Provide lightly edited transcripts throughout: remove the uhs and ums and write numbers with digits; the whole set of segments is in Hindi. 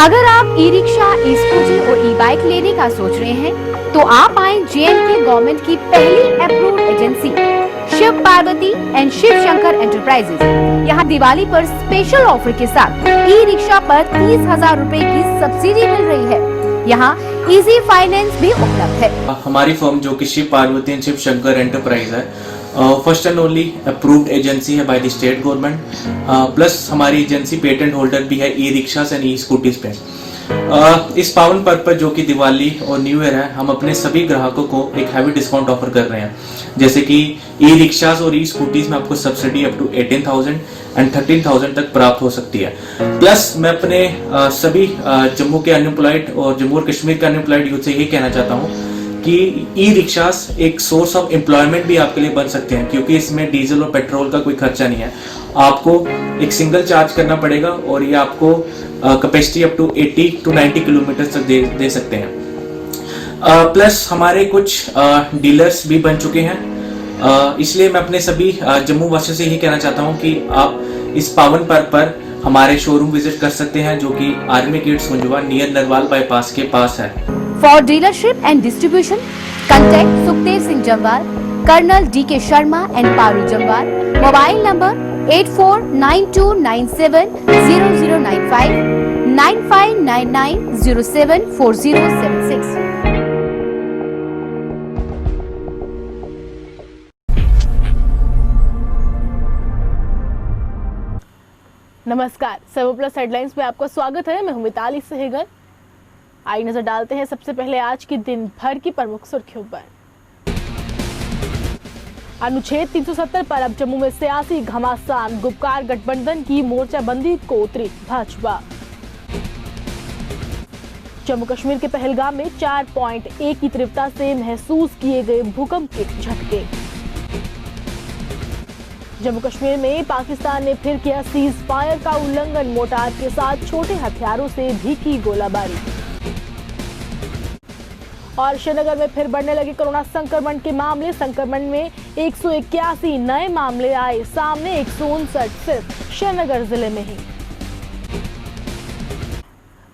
अगर आप ई रिक्शा, ई स्कूटी और ई बाइक लेने का सोच रहे हैं, तो आप आए JNK गवर्नमेंट की पहली approved agency Shiv Parvati and Shiv Shankar enterprises. यहाँ दिवाली पर स्पेशल ऑफर के साथ ई रिक्शा पर 30,000 रूपए की सब्सिडी मिल रही है। यहाँ इजी फाइनेंस भी उपलब्ध है। हमारी फर्म जो कि शिव पार्वती एंड शिव शंकर एंटरप्राइज है, first and only approved agency है by the state government, plus हमारी एजेंसी पेटेंट होल्डर भी है E rickshaws and E scooties पे। इस पावन पर्व पर जो कि दिवाली और न्यू ईयर है, हम अपने सभी ग्राहकों को एक हैवी डिस्काउंट ऑफर कर रहे हैं। जैसे कि ई रिक्शास और ई स्कूटीज में आपको सब्सिडी अप टू 18,000 एंड 13,000 तक प्राप्त हो सकती है। प्लस मैं अपने सभी जम्मू के अनएम्प्लॉयड और जम्मू और कश्मीर के अनएम्प्लॉयड यूथ से यही कहना चाहता हूँ कि ई रिक्शास एक सोर्स ऑफ एम्प्लॉयमेंट भी आपके लिए बन सकते हैं, क्योंकि इसमें डीजल और पेट्रोल का कोई खर्चा नहीं है। आपको एक सिंगल चार्ज करना पड़ेगा और ये आपको capacity up to 80 to 90 kilometre तक दे सकते हैं। प्लस हमारे कुछ डीलर्स भी बन चुके हैं, इसलिए मैं अपने सभी जम्मू वासियों से यही कहना चाहता हूँ कि आप इस पावन पर्व पर हमारे शोरूम विजिट कर सकते हैं, जो कि army gate सुंजवा near Narwal bypass के पास है। For dealership and distribution, contact Sukhdev Singh Jamwal, Colonel DK Sharma and Paru Jamwal. Mobile number 8492970095 9599074076. नमस्कार, सर्व प्लस हेडलाइंस में आपका स्वागत है। मैं हूं मिताली सहगल। आई नजर डालते हैं सबसे पहले आज की दिन भर की प्रमुख सुर्खियों पर। अनुच्छेद 370 पर अब जम्मू में सियासी घमासान, गुपकार गठबंधन की मोर्चाबंदी को उतरी भाजपा। जम्मू कश्मीर के पहलगाम में 4.1 की तीव्रता से महसूस किए गए भूकंप के झटके। जम्मू कश्मीर में पाकिस्तान ने फिर किया सीज फायर का उल्लंघन, मोर्टार के साथ छोटे हथियारों से भी की गोलाबारी। और श्रीनगर में फिर बढ़ने लगे कोरोना संक्रमण के मामले, संक्रमण में 181 नए मामले आए सामने, 159 सिर्फ श्रीनगर जिले में ही।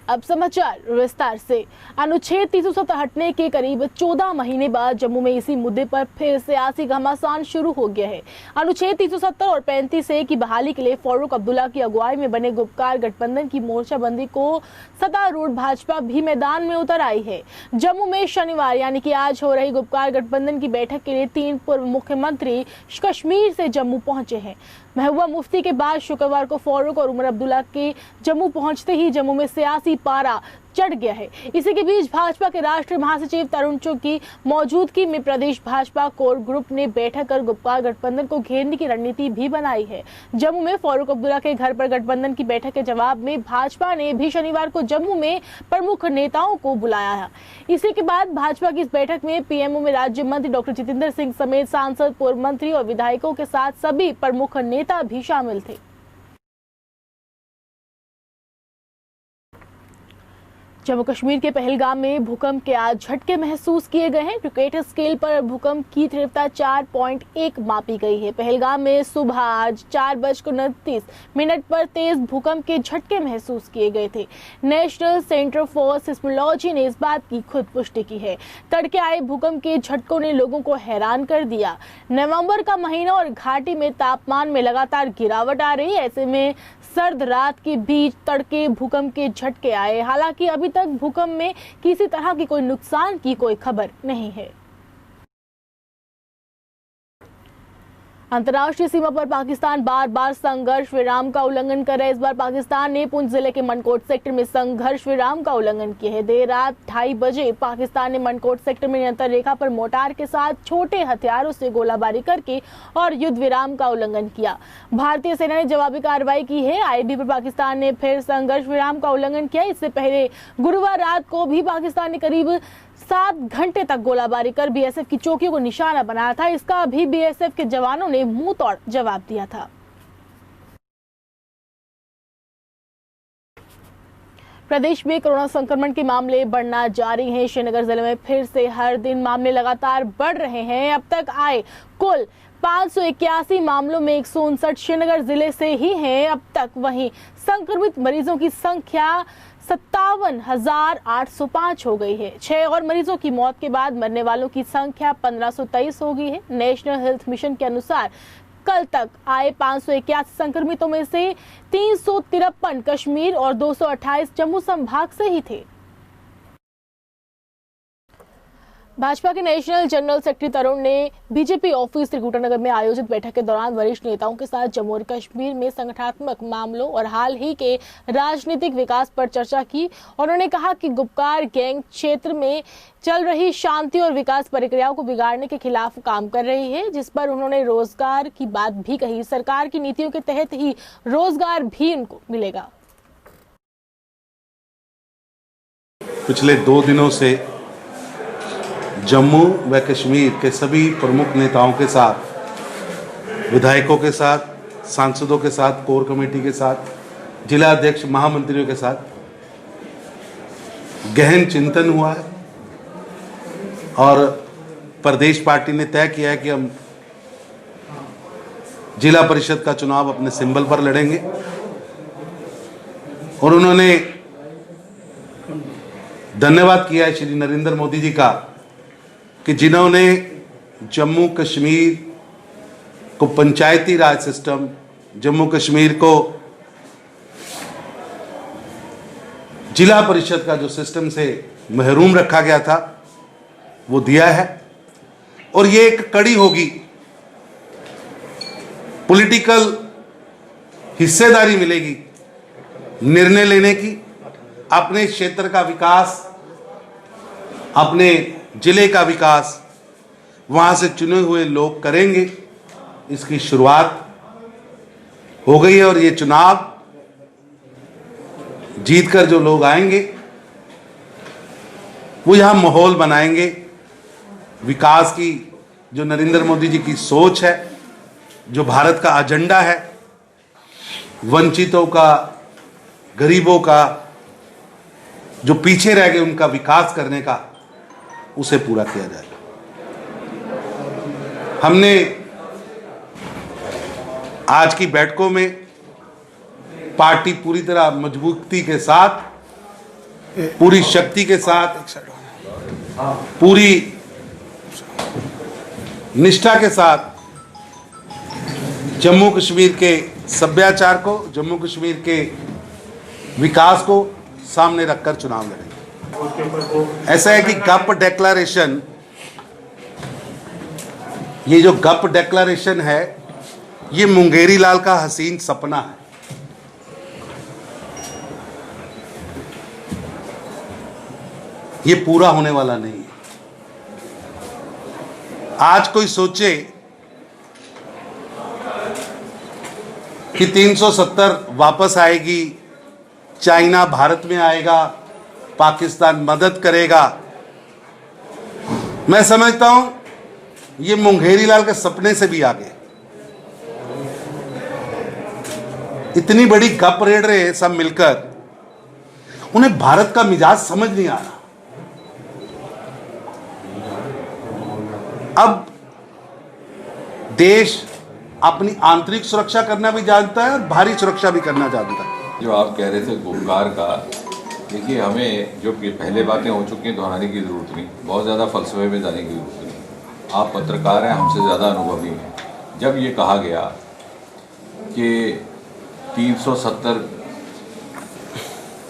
अब समाचार विस्तार से। अनुच्छेद 370 हटने के करीब 14 महीने बाद जम्मू में इसी मुद्दे पर फिर सियासी घमासान शुरू हो गया है। अनुच्छेद 370 और 35A की बहाली के लिए फारूक अब्दुल्ला की अगुवाई में बने गुपकार गठबंधन की मोर्चाबंदी को सत्तारूढ़ भाजपा भी मैदान में उतर आई है। जम्मू में शनिवार यानी कि आज हो रही गुपकार गठबंधन की बैठक के लिए 3 पूर्व मुख्यमंत्री कश्मीर से जम्मू पहुंचे हैं। महबूबा मुफ्ती के बाद शुक्रवार को फारूक और उमर अब्दुल्ला के जम्मू पहुंचते ही जम्मू में सियासी पारा चढ़ गया है। इसी के बीच भाजपा के राष्ट्रीय महासचिव तरुण चुग की मौजूदगी में प्रदेश भाजपा कोर ग्रुप ने बैठक कर गुपकार गठबंधन को घेरने की रणनीति भी बनाई है। जम्मू में फारूक अब्दुल्ला के घर पर गठबंधन की बैठक के जवाब में भाजपा ने भी शनिवार को जम्मू में प्रमुख नेताओं को बुलाया है। इसी के बाद भाजपा की इस बैठक में पीएमओ में राज्य मंत्री डॉक्टर जितेंद्र सिंह समेत सांसद, पूर्व मंत्री और विधायकों के साथ सभी प्रमुख नेता भी शामिल थे। जम्मू कश्मीर के पहलगाम में भूकंप के आज झटके महसूस किए गए हैं। रिक्टर स्केल पर भूकंप की तीव्रता 4.1 मापी गई है। पहलगाम में सुबह आज 4:29 पर तेज भूकंप के झटके महसूस किए गए थे। नेशनल सेंटर फॉर सिस्मोलॉजी ने इस बात की खुद पुष्टि की है। तड़के आए भूकंप के झटकों ने लोगों को हैरान कर दिया। नवंबर का महीना और घाटी में तापमान में लगातार गिरावट आ रही है। ऐसे में सर्द रात के बीच तड़के भूकंप के झटके आए। हालांकि अभी तक भूकंप में किसी तरह की कोई नुकसान की कोई खबर नहीं है। अंतर्राष्ट्रीय सीमा पर पाकिस्तान बार बार संघर्ष विराम का उल्लंघन कर रहा है। इस बार पाकिस्तान ने पुंछ जिले के मनकोट सेक्टर में संघर्ष विराम का उल्लंघन किया है। देर रात 2:30 बजे पाकिस्तान ने मनकोट सेक्टर में नियंत्रण रेखा पर मोर्टार के साथ छोटे हथियारों से गोलाबारी करके और युद्ध विराम का उल्लंघन किया। भारतीय सेना ने जवाबी कार्रवाई की है। आईबी पर पाकिस्तान ने फिर संघर्ष विराम का उल्लंघन किया। इससे पहले गुरुवार रात को भी पाकिस्तान ने करीब 7 घंटे तक गोलाबारी कर बीएसएफ की चौकियों को निशाना बनाया था। इसका भी बीएसएफ के जवानों ने मुंह तोड़ जवाब दिया था। प्रदेश में कोरोना संक्रमण के मामले बढ़ना जारी हैं। श्रीनगर जिले में फिर से हर दिन मामले लगातार बढ़ रहे हैं। अब तक आए कुल 581 मामलों में 159 श्रीनगर जिले से ही हैं। अब तक वहीं संक्रमित मरीजों की संख्या 57,805 हो गई है। 6 और मरीजों की मौत के बाद मरने वालों की संख्या 1523 हो गई है। नेशनल हेल्थ मिशन के अनुसार कल तक आए 581 संक्रमितों में से 353 कश्मीर और 228 जम्मू संभाग से ही थे। भाजपा के नेशनल जनरल सेक्रेटरी तरुण ने बीजेपी ऑफिस त्रिकुटानगर में आयोजित बैठक के दौरान वरिष्ठ नेताओं के साथ जम्मू और कश्मीर में संगठनात्मक मामलों और हाल ही के राजनीतिक विकास पर चर्चा की। उन्होंने कहा कि गुपकार गैंग क्षेत्र में चल रही शांति और विकास प्रक्रियाओं को बिगाड़ने के खिलाफ काम कर रही है, जिस पर उन्होंने रोजगार की बात भी कही। सरकार की नीतियों के तहत ही रोजगार भी उनको मिलेगा। पिछले 2 दिनों से जम्मू व कश्मीर के सभी प्रमुख नेताओं के साथ, विधायकों के साथ, सांसदों के साथ, कोर कमेटी के साथ, जिला अध्यक्ष, महामंत्रियों के साथ गहन चिंतन हुआ है और प्रदेश पार्टी ने तय किया है कि हम जिला परिषद का चुनाव अपने सिंबल पर लड़ेंगे। और उन्होंने धन्यवाद किया है श्री नरेंद्र मोदी जी का कि जिन्होंने जम्मू कश्मीर को पंचायती राज सिस्टम, जम्मू कश्मीर को जिला परिषद का जो सिस्टम से महरूम रखा गया था वो दिया है। और ये एक कड़ी होगी, पॉलिटिकल हिस्सेदारी मिलेगी निर्णय लेने की, अपने क्षेत्र का विकास, अपने जिले का विकास वहां से चुने हुए लोग करेंगे। इसकी शुरुआत हो गई है और ये चुनाव जीतकर जो लोग आएंगे वो यहां माहौल बनाएंगे। विकास की जो नरेंद्र मोदी जी की सोच है, जो भारत का एजेंडा है, वंचितों का, गरीबों का, जो पीछे रह गए उनका विकास करने का, उसे पूरा किया जाएगा। हमने आज की बैठकों में पार्टी पूरी तरह मजबूती के साथ, पूरी शक्ति के साथ, पूरी निष्ठा के साथ जम्मू कश्मीर के सभ्याचार को, जम्मू कश्मीर के विकास को सामने रखकर चुनाव लड़ेंगे। ऐसा है कि गप डेक्लेरेशन, ये जो गप डेक्लेरेशन है, ये मुंगेरी लाल का हसीन सपना है। ये पूरा होने वाला नहीं है। आज कोई सोचे कि 370 वापस आएगी, चाइना भारत में आएगा, पाकिस्तान मदद करेगा, मैं समझता हूं ये मुंगेरी लाल के सपने से भी आगे। इतनी बड़ी गप रेड़ रहे हैं सब मिलकर, उन्हें भारत का मिजाज समझ नहीं आ रहा। अब देश अपनी आंतरिक सुरक्षा करना भी जानता है और बाहरी सुरक्षा भी करना जानता है। जो आप कह रहे थे गुपकार का, देखिए हमें जो पहले बातें हो चुकी हैं दोहराने की ज़रूरत नहीं, बहुत ज़्यादा फलसफे में जाने की ज़रूरत नहीं। आप पत्रकार हैं, हमसे ज़्यादा अनुभवी हैं। जब ये कहा गया कि 370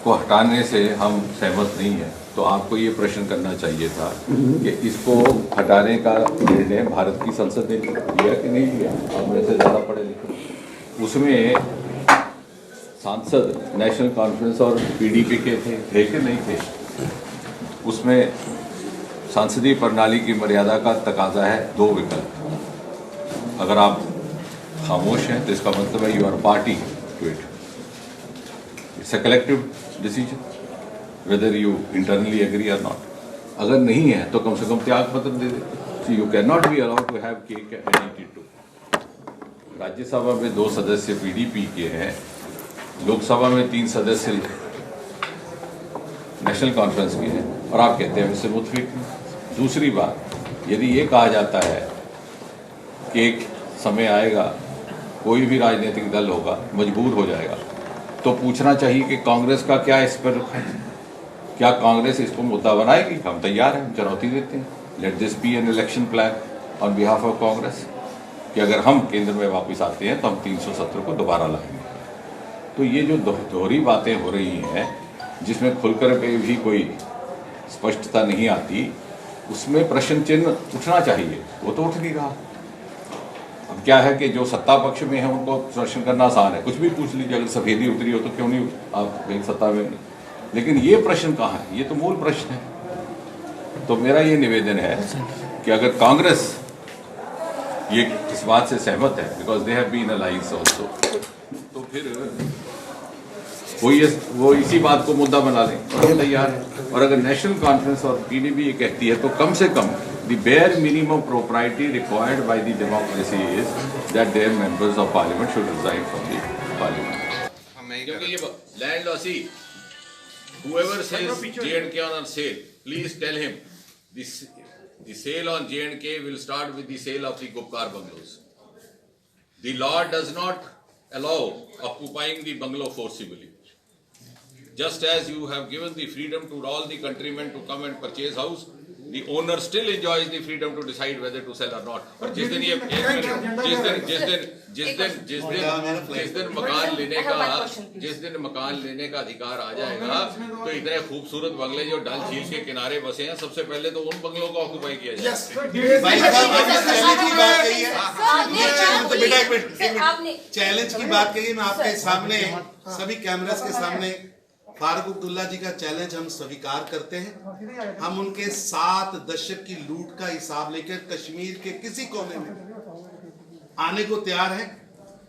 को हटाने से हम सहमत नहीं हैं, तो आपको ये प्रश्न करना चाहिए था कि इसको हटाने का निर्णय भारत की संसद ने लिया कि नहीं लिया। आप मेरे से ज़्यादा पढ़े लिखे। उसमें सांसद नेशनल कॉन्फ्रेंस और पीडीपी के थे कि नहीं थे। उसमें सांसदीय प्रणाली की मर्यादा का तकाजा है 2 विकल्प। अगर आप खामोश हैं तो इसका मतलब है you are party to it. It's a collective decision whether you internally agree or not. अगर नहीं है तो कम से कम त्याग पत्र दे दे। You can not be allowed to have cake and eat it too. Rajya Sabha में 2 सदस्य पीडीपी के हैं, लोकसभा में 3 सदस्य नेशनल कॉन्फ्रेंस के हैं, और आप कहते हैं इससे मुतफिक। दूसरी बात, यदि ये कहा जाता है कि एक समय आएगा कोई भी राजनीतिक दल होगा मजबूर हो जाएगा तो पूछना चाहिए कि कांग्रेस का क्या इस पर रुख है, क्या कांग्रेस इसको मुद्दा बनाएगी? हम तैयार हैं, हम चुनौती देते हैं। Let this be an election plan on behalf of Congress कि अगर हम केंद्र में वापस आते हैं तो हम 370 को दोबारा लाएंगे। तो ये जो दोहरी बातें हो रही हैं जिसमें खुलकर के भी कोई स्पष्टता नहीं आती, उसमें प्रश्न चिन्ह उठना चाहिए, वो तो उठ नहीं रहा। अब क्या है कि जो सत्ता पक्ष में है उनको प्रश्न करना आसान है, कुछ भी पूछ लीजिए, अगर सफेदी उतरी हो तो क्यों नहीं आप कहीं सत्ता में। लेकिन ये प्रश्न कहाँ है? ये तो मूल प्रश्न है। तो मेरा ये निवेदन है कि अगर कांग्रेस ये इस बात से सहमत है, because they have been alliance also, तो फिर वो इसी बात को मुद्दा बना लें और हम तैयार हैं। और अगर नेशनल कॉन्फ्रेंस और पीडीपी ये कहती है तो कम से come the bare minimum propriety required by the democracy is that there members of parliament should resign from the parliament. क्योंकि ये land lossy whoever says J&K on sale, please tell him the sale on J&K will start with the sale of the Gupkar bungalows. The law does not allow occupying the bungalow forcibly. Just as you have given the freedom to all the countrymen to come and purchase house, the owner still enjoys the freedom to decide whether to sell or not. और जिस दिन मकान लेने का अधिकार आ जाएगा तो इतने खूबसूरत बंगले जो डल झील के किनारे बसे हैं, सबसे पहले तो उन बंगलों को ऑक्यूपाई किया जाए। चैलेंज की बात कही, मैं आपके सामने सभी कैमरास के सामने फारूक अब्दुल्ला जी का चैलेंज हम स्वीकार करते हैं। हम उनके 7 दशक की लूट का हिसाब लेकर कश्मीर के किसी कोने में आने को तैयार हैं।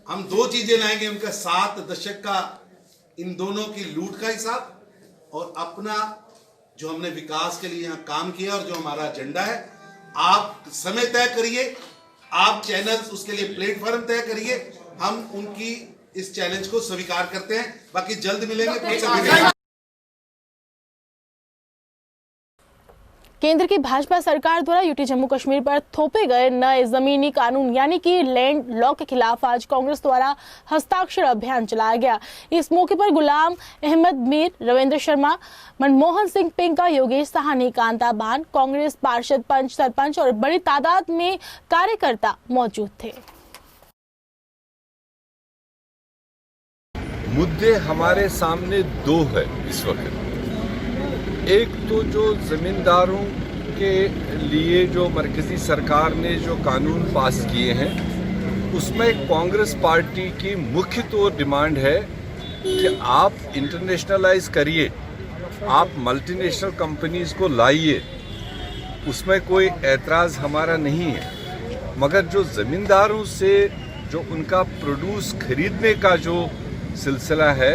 हम 2 चीजें लाएंगे, उनका 7 दशक का इन दोनों की लूट का हिसाब और अपना जो हमने विकास के लिए यहाँ काम किया और जो हमारा एजेंडा है। आप समय तय करिए, आप चैनल्स उसके लिए प्लेटफॉर्म तय करिए। हम उनकी इस चैलेंज को स्वीकार करते हैं, बाकी जल्द मिलेंगे। केंद्र की भाजपा सरकार द्वारा यूटी जम्मू कश्मीर पर थोपे गए नए जमीनी कानून यानी कि लैंड लॉ के खिलाफ आज कांग्रेस द्वारा हस्ताक्षर अभियान चलाया गया। इस मौके पर गुलाम अहमद मीर, रविंद्र शर्मा, मनमोहन सिंह पिंका, योगेश साहनी, कांता बान, कांग्रेस पार्षद, पंच, सरपंच और बड़ी तादाद में कार्यकर्ता मौजूद थे। मुद्दे हमारे सामने 2 है इस वक्त। एक तो जो जमींदारों के लिए जो मरकजी सरकार ने जो कानून पास किए हैं, उसमें कांग्रेस पार्टी की मुख्य तो डिमांड है कि आप इंटरनेशनलाइज करिए, आप मल्टीनेशनल कंपनीज को लाइए, उसमें कोई एतराज़ हमारा नहीं है। मगर जो ज़मींदारों से जो उनका प्रोड्यूस खरीदने का जो सिलसिला है,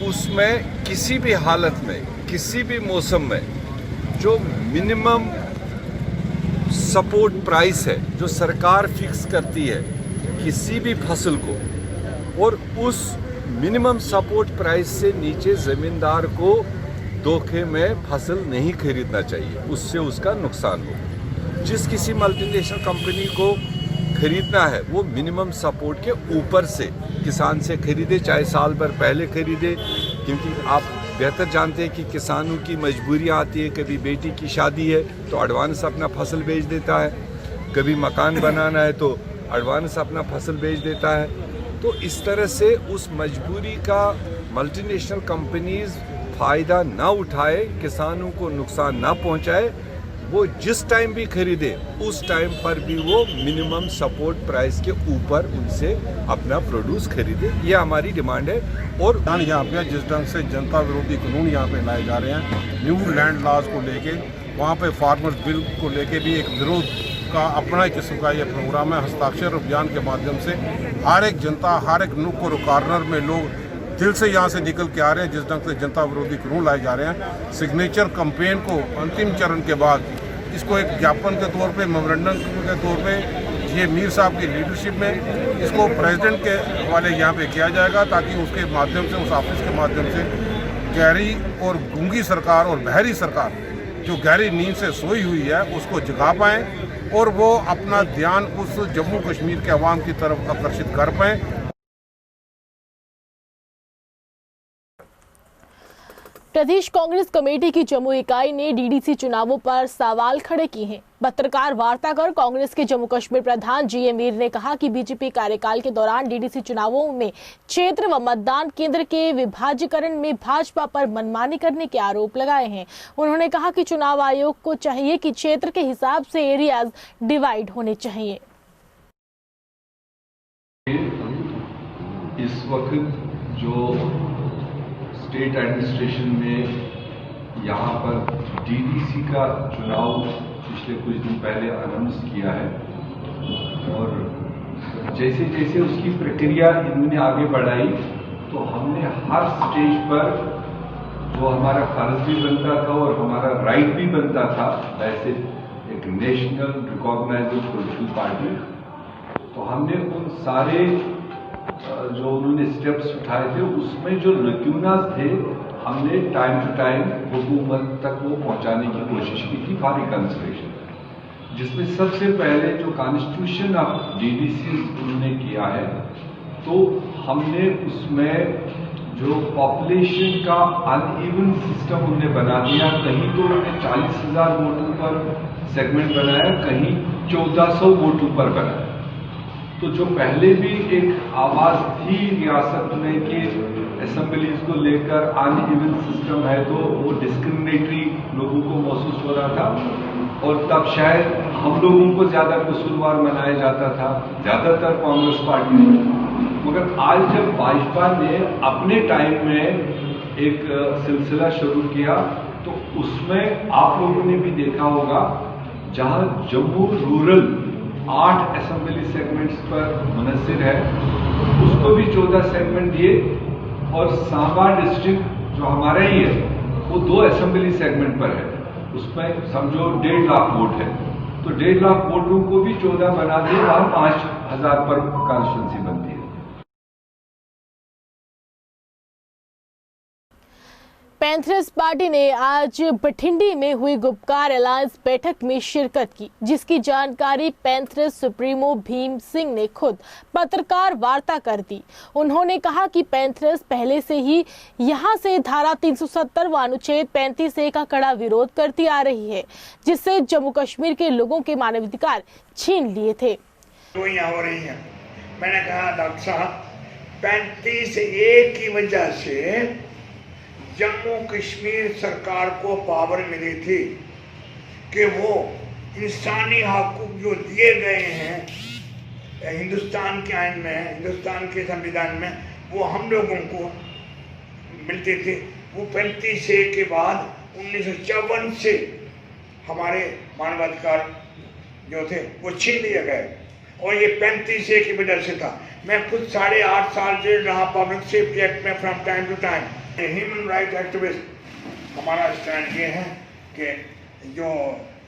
उसमें किसी भी हालत में, किसी भी मौसम में जो मिनिमम सपोर्ट प्राइस है जो सरकार फिक्स करती है किसी भी फसल को, और उस मिनिमम सपोर्ट प्राइस से नीचे ज़मींदार को धोखे में फसल नहीं खरीदना चाहिए, उससे उसका नुकसान हो। जिस किसी मल्टीनेशनल कंपनी को खरीदना है वो मिनिमम सपोर्ट के ऊपर से किसान से खरीदे, चाहे साल भर पहले खरीदे, क्योंकि आप बेहतर जानते हैं कि किसानों की मजबूरियां आती है। कभी बेटी की शादी है तो एडवांस अपना फसल बेच देता है, कभी मकान बनाना है तो एडवांस अपना फसल बेच देता है। तो इस तरह से उस मजबूरी का मल्टीनेशनल कंपनीज फ़ायदा ना उठाए, किसानों को नुकसान ना पहुंचाए, वो जिस टाइम भी खरीदे उस टाइम पर भी वो मिनिमम सपोर्ट प्राइस के ऊपर उनसे अपना प्रोड्यूस खरीदे, ये हमारी डिमांड है। और यहाँ पे जिस ढंग से जनता विरोधी कानून यहाँ पे लाए जा रहे हैं, न्यू लैंड लॉज को लेके, वहाँ पे फार्मर्स बिल को लेके भी एक विरोध का अपना किस्म का ये प्रोग्राम है। हस्ताक्षर अभियान के माध्यम से हर एक जनता, हर एक नुक्कड़ और कॉर्नर में लोग दिल से यहाँ से निकल के आ रहे हैं। जिस ढंग से जनता विरोधी कानून लाए जा रहे हैं, सिग्नेचर कैंपेन को अंतिम चरण के बाद इसको एक ज्ञापन के तौर पे, मेमोरेंडम के तौर पे ये मीर साहब की लीडरशिप में इसको प्रेसिडेंट के हवाले यहाँ पे किया जाएगा, ताकि उसके माध्यम से, उस ऑफिस के माध्यम से गहरी और गूंगी सरकार और बहरी सरकार जो गहरी नींद से सोई हुई है उसको जगा पाएँ और वो अपना ध्यान उस जम्मू कश्मीर के अवाम की तरफ आकर्षित कर पाएँ। प्रदेश कांग्रेस कमेटी की जम्मू इकाई ने डीडीसी चुनावों पर सवाल खड़े किए हैं। पत्रकार वार्ता कर कांग्रेस के जम्मू कश्मीर प्रधान जीएम मीर ने कहा कि बीजेपी कार्यकाल के दौरान डीडीसी चुनावों में क्षेत्र व मतदान केंद्र के विभाजीकरण में भाजपा पर मनमानी करने के आरोप लगाए हैं। उन्होंने कहा कि चुनाव आयोग को चाहिए कि क्षेत्र के हिसाब से एरियाज डिवाइड होने चाहिए। इस वक्त जो स्टेट एडमिनिस्ट्रेशन में यहाँ पर डीडीसी का चुनाव पिछले कुछ दिन पहले अनाउंस किया है और जैसे जैसे उसकी प्रक्रिया इन्होंने आगे बढ़ाई तो हमने हर स्टेज पर जो हमारा फर्ज भी बनता था और हमारा राइट भी बनता था वैसे एक नेशनल रिकॉग्नाइज्ड पॉलिटिकल पार्टी, तो हमने उन सारे जो उन्होंने स्टेप्स उठाए थे उसमें जो लक्यूनास थे हमने टाइम टू टाइम हुकूमत तक वो पहुंचाने की कोशिश की थी फॉर रिकंसिलिएशन, जिसमें सबसे पहले जो कॉन्स्टिट्यूशन ऑफ डीडीसी उन्होंने किया है तो हमने उसमें जो पॉपुलेशन का अनइवन सिस्टम उन्होंने बना दिया। कहीं तो उन्होंने 40,000 वोटों पर सेगमेंट बनाया, कहीं 1400 वोटों पर बनाया। तो जो पहले भी एक आवाज थी रियासत में कि असेंबलीज को लेकर अनइवन सिस्टम है तो वो डिस्क्रिमिनेटरी लोगों को महसूस हो रहा था और तब शायद हम लोगों को ज्यादा कसूरवार मनाया जाता था, ज्यादातर कांग्रेस पार्टी ने। मगर आज जब भाजपा ने अपने टाइम में एक सिलसिला शुरू किया तो उसमें आप लोगों ने भी देखा होगा जहां जम्मू रूरल 8 असेंबली सेगमेंट्स पर मुनस्सिर है उसको भी 14 सेगमेंट दिए और सांबा डिस्ट्रिक्ट जो हमारा ही है वो 2 असेंबली सेगमेंट पर है, उसमें समझो 1.5 लाख वोट है तो 1.5 लाख वोटों को भी 14 बना दिए, वहां 5,000 पर कॉन्स्टिट्यूंसी बनती है। पैंथर्स पार्टी ने आज बठिंडी में हुई गुपकार अलायंस बैठक में शिरकत की, जिसकी जानकारी पैंथर्स सुप्रीमो भीम सिंह ने खुद पत्रकार वार्ता कर दी। उन्होंने कहा कि पैंथर्स पहले से ही यहां से धारा 370 व अनुच्छेद 35A का कड़ा विरोध करती आ रही है, जिससे जम्मू कश्मीर के लोगों के मानवाधिकार छीन लिए थे। हो रही है। मैंने कहा डॉक्टर साहब 35A की वजह से जम्मू कश्मीर सरकार को पावर मिली थी कि वो इंसानी हकूक जो दिए गए हैं हिंदुस्तान के आइन में, हिंदुस्तान के संविधान में, वो हम लोगों को मिलते थे। वो 35A के बाद 1954 से हमारे मानवाधिकार जो थे वो छीन लिए गए और ये 35A की वजह से था। मैं खुद 8.5 साल जेल रहा पब्लिक सेफ्टी एक्ट में from time to time. Human right activist हमारा स्टैंड ये है कि जो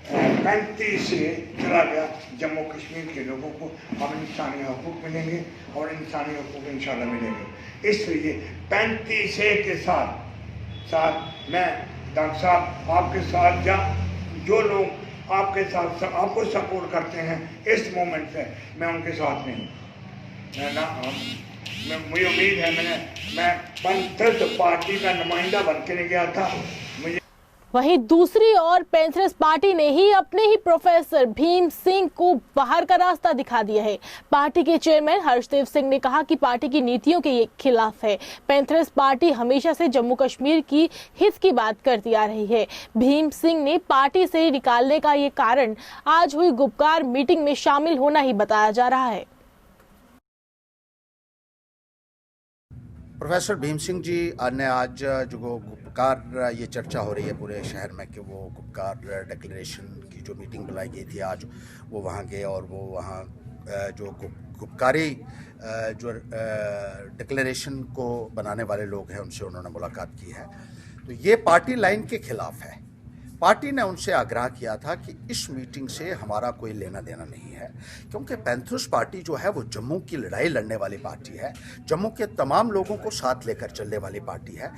35 से चला गया जम्मू कश्मीर के लोगों को अब इंसानी हकूक मिलेंगे और इंसानी हकूक इंशाल्लाह मिलेंगे। इसलिए 35A के साथ मैं डॉक्टर साहब आपके साथ जो लोग आपके साथ आपको सपोर्ट करते हैं इस मोमेंट से मैं उनके साथ नहीं हूँ। मुझे उम्मीद है मैं पैंथर्स पार्टी का नुमाइंदा बन के गया था। वहीं दूसरी ओर पैंथर्स पार्टी ने ही अपने ही प्रोफेसर भीम सिंह को बाहर का रास्ता दिखा दिया है। पार्टी के चेयरमैन हर्षदेव सिंह ने कहा कि पार्टी की नीतियों के खिलाफ है। पैंथर्स पार्टी हमेशा से जम्मू कश्मीर की हित की बात करती आ रही है। भीम सिंह ने पार्टी से निकालने का ये कारण आज हुई गुपकार मीटिंग में शामिल होना ही बताया जा रहा है। प्रोफेसर भीम सिंह जी ने आज जो गुपकार ये चर्चा हो रही है पूरे शहर में कि वो गुपकार डिक्लेरेशन की जो मीटिंग बुलाई गई थी आज वो वहाँ गए और वो वहाँ जो गुपकारी जो डिक्लेरेशन को बनाने वाले लोग हैं उनसे उन्होंने मुलाकात की है। तो ये पार्टी लाइन के खिलाफ है। पार्टी ने उनसे आग्रह किया था कि इस मीटिंग से हमारा कोई लेना देना नहीं है, क्योंकि पैंथर्स पार्टी जो है वो जम्मू की लड़ाई लड़ने वाली पार्टी है, जम्मू के तमाम लोगों को साथ लेकर चलने वाली पार्टी है,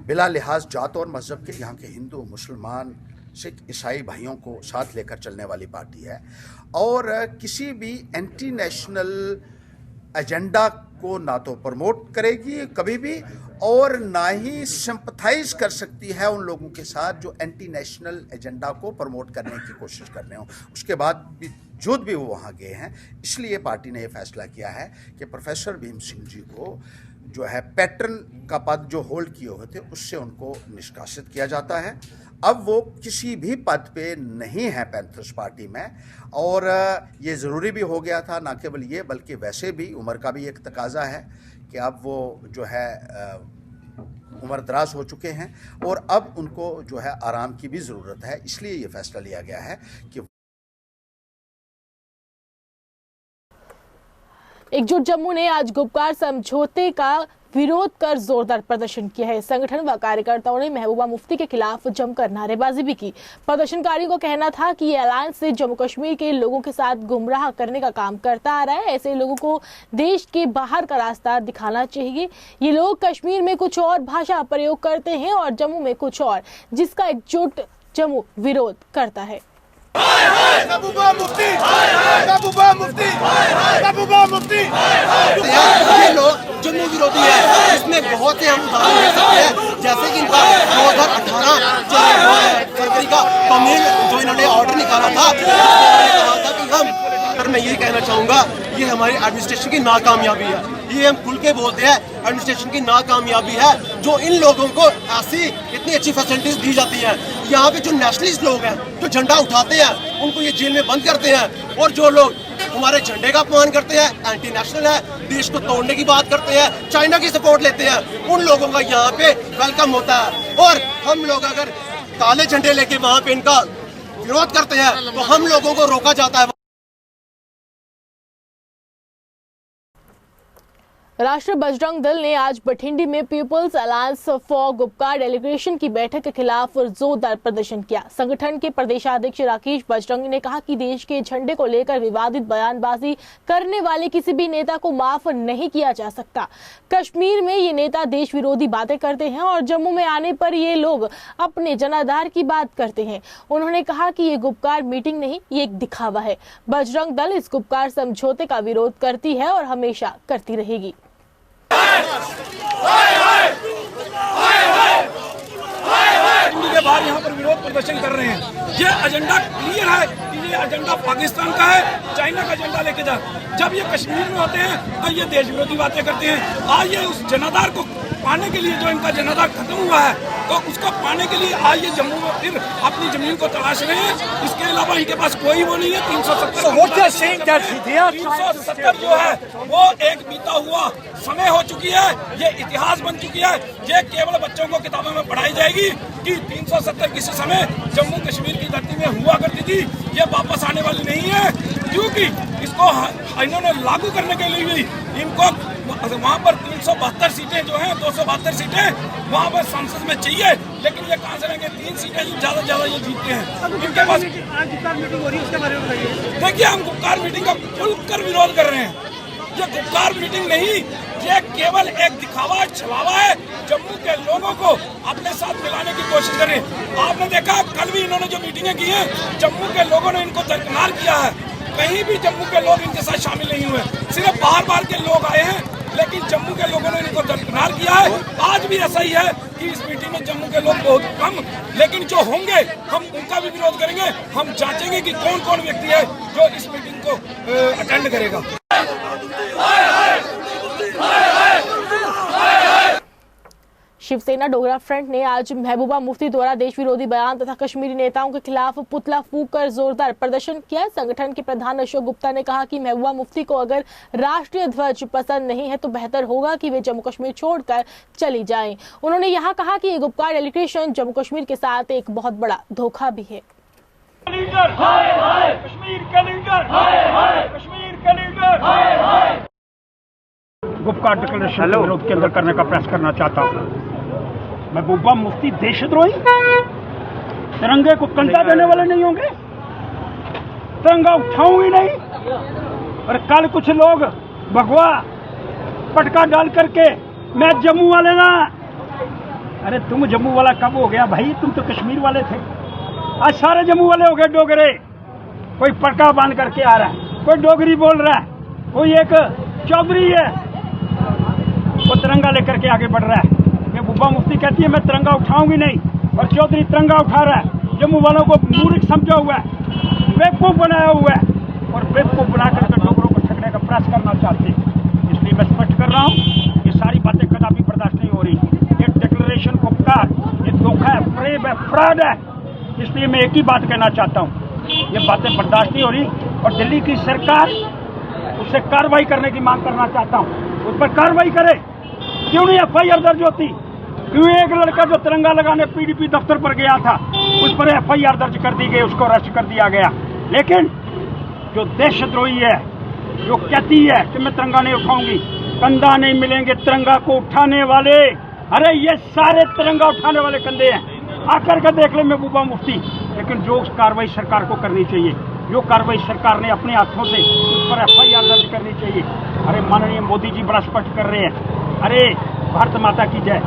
बिला लिहाज जात और मज़हब के यहाँ के हिंदू, मुसलमान, सिख, ईसाई भाइयों को साथ लेकर चलने वाली पार्टी है और किसी भी एंटी नेशनल एजेंडा को ना तो प्रमोट करेगी कभी भी और ना ही सिंपथाइज कर सकती है उन लोगों के साथ जो एंटी नेशनल एजेंडा को प्रमोट करने की कोशिश कर रहे हो। उसके बाद भी जो भी वो वहाँ गए हैं, इसलिए पार्टी ने ये फैसला किया है कि प्रोफेसर भीम सिंह जी को जो है पैटर्न का पद जो होल्ड किए हुए थे उससे उनको निष्कासित किया जाता है। अब वो किसी भी पद पे नहीं है पैंथर्स पार्टी में, और ये ज़रूरी भी हो गया था। ना केवल ये बल्कि वैसे भी उम्र का भी एक तकाजा है कि अब वो जो है उम्र दराज हो चुके हैं और अब उनको जो है आराम की भी ज़रूरत है। इसलिए ये फैसला लिया गया है कि एकजुट जम्मू ने आज गुपकार समझौते का विरोध कर जोरदार प्रदर्शन किया है। संगठन व कार्यकर्ताओं ने महबूबा मुफ्ती के खिलाफ जमकर नारेबाजी भी की। प्रदर्शनकारियों का कहना था कि ये अलायंस से जम्मू कश्मीर के लोगों के साथ गुमराह करने का काम करता आ रहा है। ऐसे लोगों को देश के बाहर का रास्ता दिखाना चाहिए। ये लोग कश्मीर में कुछ और भाषा प्रयोग करते हैं और जम्मू में कुछ और, जिसका एकजुट जम्मू विरोध करता है। महबूबा मुफ्ती, महबूबा मुफ्ती, महबूबा मुफ्ती। ये लोग जम्मू विरोधी है, इसमें बहुत से हम उदाहरण दे सकते हैं, जैसे कि इनका 2018 फरवरी का तमिल जो इन्होंने ऑर्डर निकाला था, कहा था कि हम, और मैं ये कहना चाहूँगा ये हमारी एडमिनिस्ट्रेशन की नाकामयाबी है। ये हम खुल के बोलते हैं, एडमिनिस्ट्रेशन की नाकामयाबी है जो इन लोगों को ऐसी इतनी अच्छी फैसिलिटीज दी जाती हैं। यहाँ पे जो नेशनलिस्ट लोग हैं जो झंडा उठाते हैं उनको ये जेल में बंद करते हैं, और जो लोग हमारे झंडे का अपमान करते हैं, एंटी नेशनल है, देश को तोड़ने की बात करते हैं, चाइना की सपोर्ट लेते हैं, उन लोगों का यहाँ पे वेलकम होता है। और हम लोग अगर काले झंडे लेके वहाँ पे इनका विरोध करते हैं तो हम लोगों को रोका जाता है। राष्ट्रीय बजरंग दल ने आज बठिंडी में people's alliance for Gupkar delegation की बैठक के खिलाफ जोरदार प्रदर्शन किया। संगठन के प्रदेशाध्यक्ष राकेश बजरंगी ने कहा कि देश के झंडे को लेकर विवादित बयानबाजी करने वाले किसी भी नेता को माफ नहीं किया जा सकता। कश्मीर में ये नेता देश विरोधी बातें करते हैं और जम्मू में आने पर ये लोग अपने जनाधार की बात करते हैं। उन्होंने कहा कि ये गुपकार मीटिंग नहीं, ये एक दिखावा है। बजरंग दल इस गुपकार समझौते का विरोध करती है और हमेशा करती रहेगी। के बाहर यहाँ पर विरोध प्रदर्शन कर रहे हैं। ये एजेंडा क्लियर है कि ये एजेंडा पाकिस्तान का है, चाइना का एजेंडा लेके जा। जब ये कश्मीर में होते हैं तो ये देश विरोधी बातें करते हैं। आज ये उस जनाधार को पाने के लिए, जो इनका जनाधार खत्म हुआ है, तो उसको पाने के लिए आज ये जम्मू में फिर अपनी जमीन को तलाश रहे हैं। इसके अलावा इनके पास कोई वो नहीं है। 370 जो है वो एक बीता हुआ समय हो चुकी है, ये इतिहास बन चुकी है। ये केवल बच्चों को किताबों में पढ़ाई जाएगी कि 370 किसी समय जम्मू कश्मीर की धरती में हुआ करती थी। ये वापस आने वाली नहीं है, क्योंकि इसको इन्होंने लागू करने के लिए भी इनको वहाँ पर 372 सीटें जो हैं, 272 सीटें वहाँ पर संसद में चाहिए, लेकिन ये कहाँ से लेंगे? 3 सीटें ज्यादा ये जीतते हैं। इनके पास मीटिंग हो रही है, उसके बारे में बताइए। देखिए, हम गुपकार मीटिंग का खुलकर विरोध कर रहे हैं। ये गुपकार मीटिंग नहीं, ये केवल एक दिखावा, छलावा है। जम्मू के लोगों को अपने साथ मिलाने की कोशिश करें। आपने देखा कल भी इन्होंने जो मीटिंगें की हैं, जम्मू के लोगों ने इनको दरकिनार किया है। कहीं भी जम्मू के लोग इनके साथ शामिल नहीं हुए, सिर्फ बाहर के लोग आए हैं, लेकिन जम्मू के लोगों ने इनको दरकिनार किया है। आज भी ऐसा ही है कि इस मीटिंग में जम्मू के लोग बहुत कम, लेकिन जो होंगे हम उनका भी विरोध करेंगे। हम जांचेंगे कि कौन कौन व्यक्ति है जो इस मीटिंग को अटेंड करेगा। शिवसेना डोगरा फ्रंट ने आज महबूबा मुफ्ती द्वारा देश विरोधी बयान तथा कश्मीरी नेताओं के खिलाफ पुतला फूंक कर जोरदार प्रदर्शन किया। संगठन के प्रधान अशोक गुप्ता ने कहा कि महबूबा मुफ्ती को अगर राष्ट्रीय ध्वज पसंद नहीं है तो बेहतर होगा कि वे जम्मू कश्मीर छोड़कर चली जाएं। उन्होंने यहाँ कहा कि ये गुपकार डेलीगेशन जम्मू कश्मीर के साथ एक बहुत बड़ा धोखा भी है। गुपकार डिक्लेरेशन के विरोध केंद्र करने का प्रयास करना चाहता हूँ। महबूबा मुफ्ती देशद्रोही, तिरंगे को कंधा देने वाले नहीं होंगे, तिरंगा उठाऊंगी नहीं। और कल कुछ लोग भगवा पटका डाल करके मैं जम्मू वाले ना, अरे तुम जम्मू वाला कब हो गया भाई? तुम तो कश्मीर वाले थे। आज सारे जम्मू वाले हो गए डोगरे। कोई पटका बांध करके आ रहा है, कोई डोगरी बोल रहा है, कोई एक चौधरी है वो तिरंगा लेकर के आगे बढ़ रहा है। महबूबा मुफ्ती कहती है मैं तिरंगा उठाऊंगी नहीं, और चौधरी तिरंगा उठा रहा है। जम्मू वालों को मूर्ख समझा हुआ है, बेवकूफ बनाया हुआ है, और बेवकूफ बना करके डोगरों को ठगने का प्रयास करना चाहते हैं। इसलिए मैं स्पष्ट कर रहा हूँ, ये सारी बातें कदापि बर्दाश्त नहीं हो रही। ये डिक्लेरेशन को ये धोखा है, फ्रेब है, फ्रॉड है। इसलिए मैं एक ही बात कहना चाहता हूँ, ये बातें बर्दाश्त नहीं हो रही, और दिल्ली की सरकार उससे कार्रवाई करने की मांग करना चाहता हूँ। उस पर कार्रवाई करे। क्यों नहीं FIR दर्ज होती? क्यों एक लड़का जो तिरंगा लगाने PDP दफ्तर पर गया था उस पर FIR दर्ज कर दी गई, उसको अरेस्ट कर दिया गया। लेकिन जो देशद्रोही है, जो कहती है कि मैं तिरंगा नहीं उठाऊंगी, कंधा नहीं मिलेंगे तिरंगा को उठाने वाले। अरे ये सारे तिरंगा उठाने वाले कंधे हैं, आकर के देख ले महबूबा मुफ्ती। लेकिन जो कार्रवाई सरकार को करनी चाहिए, जो कार्रवाई सरकार ने अपने हाथों से उस पर FIR दर्ज करनी चाहिए। अरे माननीय मोदी जी बड़ा स्पष्ट कर रहे हैं, अरे भारत माता की जय,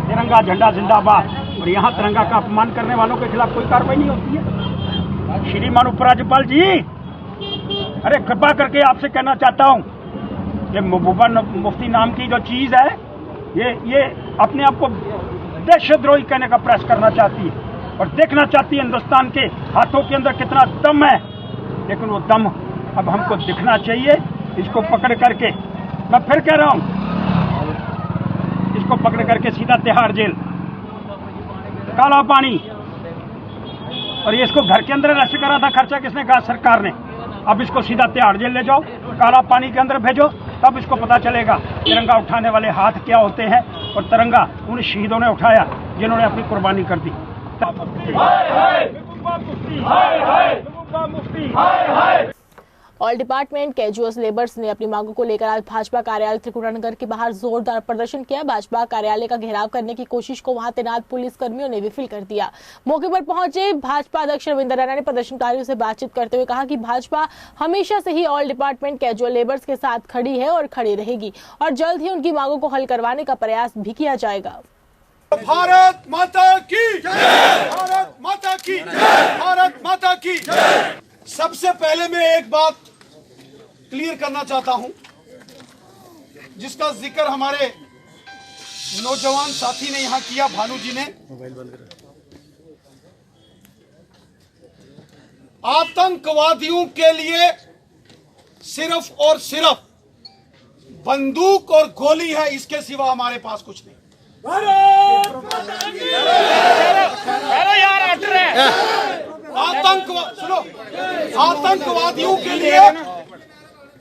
तिरंगा झंडा जिंदाबाद, और यहाँ तिरंगा का अपमान करने वालों के खिलाफ कोई कार्रवाई नहीं होती है। श्रीमान उपराज्यपाल जी, अरे कृपा करके आपसे कहना चाहता हूँ, ये महबूबा मुफ्ती नाम की जो चीज है, ये अपने आप को देशद्रोही कहने का प्रयास करना चाहती है, और देखना चाहती है हिंदुस्तान के हाथों के अंदर कितना दम है। लेकिन वो दम अब हमको दिखना चाहिए। इसको पकड़ करके, मैं फिर कह रहा हूँ, इसको पकड़ करके सीधा तिहाड़ जेल, काला पानी, और ये इसको घर के अंदर अरेस्ट करा था, खर्चा किसने कहा? सरकार ने। अब इसको सीधा तिहाड़ जेल ले जाओ, काला पानी के अंदर भेजो, तब इसको पता चलेगा तिरंगा उठाने वाले हाथ क्या होते हैं, और तिरंगा उन शहीदों ने उठाया जिन्होंने अपनी कुर्बानी कर दी। ऑल डिपार्टमेंट कैजुअल लेबर्स ने अपनी मांगों को लेकर आज भाजपा कार्यालय त्रिकुटानगर के बाहर जोरदार प्रदर्शन किया। भाजपा कार्यालय का घेराव करने की कोशिश को वहां तैनात पुलिस कर्मियों ने विफल कर दिया। मौके पर पहुंचे भाजपा अध्यक्ष रविंद्र रैना ने प्रदर्शनकारियों से बातचीत करते हुए कहा कि भाजपा हमेशा से ही ऑल डिपार्टमेंट कैजुअल लेबर्स के साथ खड़ी है और खड़ी रहेगी, और जल्द ही उनकी मांगों को हल करवाने का प्रयास भी किया जाएगा। भारत माता की जय, भारत माता की जय, भारत माता की जय। सबसे पहले मैं एक बात क्लियर करना चाहता हूं, जिसका जिक्र हमारे नौजवान साथी ने यहां किया, भानु जी ने। आतंकवादियों के लिए सिर्फ और सिर्फ बंदूक और गोली है, इसके सिवा हमारे पास कुछ नहीं। आतंकवादियों के लिए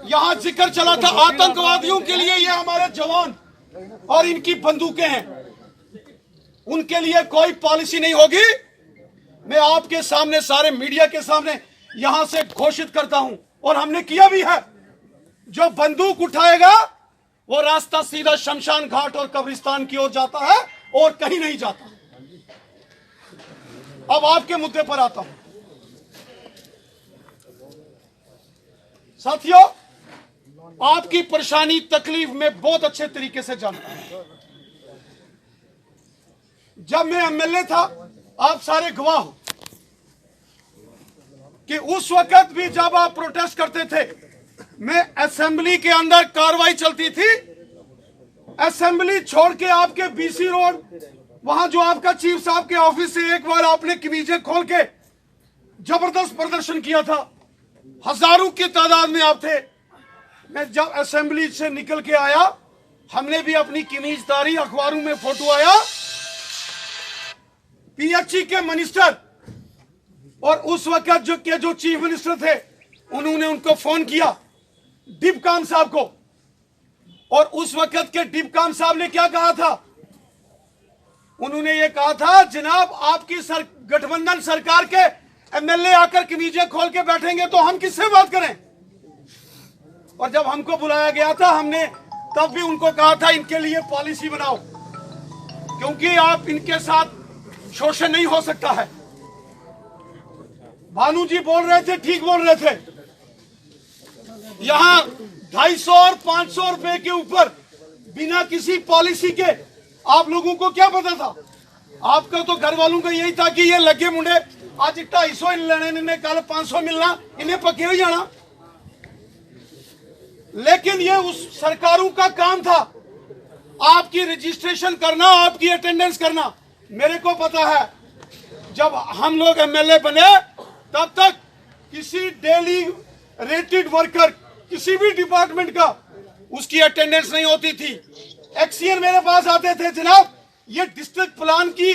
यहां जिक्र चला था, आतंकवादियों के लिए ये हमारे जवान और इनकी बंदूकें हैं, उनके लिए कोई पॉलिसी नहीं होगी। मैं आपके सामने, सारे मीडिया के सामने यहां से घोषित करता हूं, और हमने किया भी है, जो बंदूक उठाएगा वो रास्ता सीधा शमशान घाट और कब्रिस्तान की ओर जाता है और कहीं नहीं जाता। अब आपके मुद्दे पर आता हूं। साथियों, आपकी परेशानी तकलीफ में बहुत अच्छे तरीके से जानता हूं। जब मैं MLA था, आप सारे गवाह हो कि उस वक्त भी जब आप प्रोटेस्ट करते थे, मैं असेंबली के अंदर कार्रवाई चलती थी, असेंबली छोड़ के आपके BC रोड, वहां जो आपका चीफ साहब के ऑफिस से एक बार आपने कमीजें खोल के जबरदस्त प्रदर्शन किया था, हजारों की तादाद में आप थे। मैं जब असेंबली से निकल के आया, हमने भी अपनी कमीज तारी, अखबारों में फोटो आया। PHE के मिनिस्टर और उस वक्त जो चीफ मिनिस्टर थे, उन्होंने उनको फोन किया, डिपकाम साहब को, और उस वक्त के डिपकाम साहब ने क्या कहा था? उन्होंने ये कहा था, जनाब आपकी गठबंधन सरकार के MLA आकर कमीजें खोल के बैठेंगे तो हम किससे बात करें? और जब हमको बुलाया गया था, हमने तब भी उनको कहा था इनके लिए पॉलिसी बनाओ, क्योंकि आप इनके साथ शोषण नहीं हो सकता है। भानु जी बोल रहे थे, ठीक बोल रहे थे, यहां 250 और 500 रुपए के ऊपर बिना किसी पॉलिसी के आप लोगों को क्या पता था? आपका तो घर वालों का यही था कि ये लगे मुंडे आज 250 लेने, इन्हें कल 500 मिलना, इन्हें पक्के हो जाना। लेकिन ये उस सरकारों का काम था। आपकी रजिस्ट्रेशन करना, आपकी अटेंडेंस करना। मेरे को पता है जब हम लोग एमएलए बने तब तक किसी डेली रेटेड वर्कर किसी भी डिपार्टमेंट का उसकी अटेंडेंस नहीं होती थी। एक्सीएन मेरे पास आते थे, जनाब ये डिस्ट्रिक्ट प्लान की